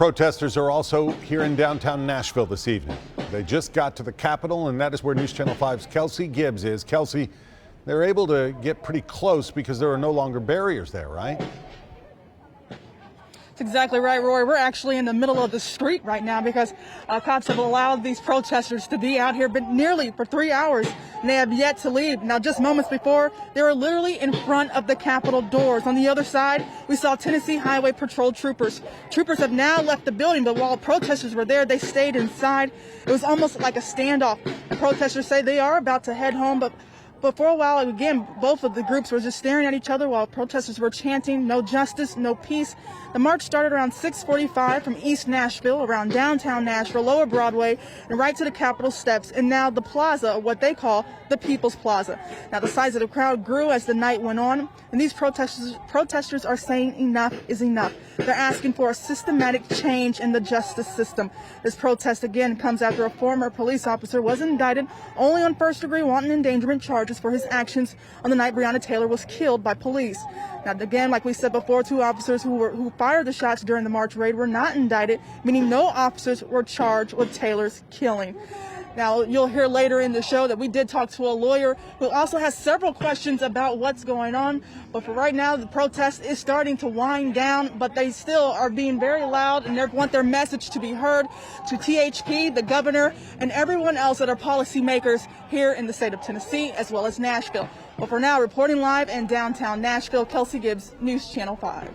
Protesters are also here in downtown Nashville this evening. They just got to the Capitol, and that is where News Channel 5's Kelsey Gibbs is. Kelsey, they're able to get pretty close because there are no longer barriers there, right? That's exactly right, Roy. We're actually in the middle of the street right now because cops have allowed these protesters to be out here nearly for 3 hours, and they have yet to leave. Now, just moments before, they were literally in front of the Capitol doors. On the other side, we saw Tennessee Highway Patrol troopers. Troopers have now left the building, but while protesters were there, they stayed inside. It was almost like a standoff. The protesters say they are about to head home, but for a while, again, both of the groups were just staring at each other while protesters were chanting, "No justice, no peace." The march started around 6:45 from East Nashville, around downtown Nashville, Lower Broadway, and right to the Capitol steps, and now the plaza, what they call the People's Plaza. Now, the size of the crowd grew as the night went on, and these protesters are saying enough is enough. They're asking for a systematic change in the justice system. This protest, again, comes after a former police officer was indicted only on first-degree wanton endangerment charges for his actions on the night Breonna Taylor was killed by police. Now, again, like we said before, two officers who fired the shots during the March raid were not indicted, meaning no officers were charged with Taylor's killing. Now, you'll hear later in the show that we did talk to a lawyer who also has several questions about what's going on. But for right now, the protest is starting to wind down, but they still are being very loud and they want their message to be heard to THP, the governor, and everyone else that are policymakers here in the state of Tennessee, as well as Nashville. But for now, reporting live in downtown Nashville, Kelsey Gibbs, News Channel 5.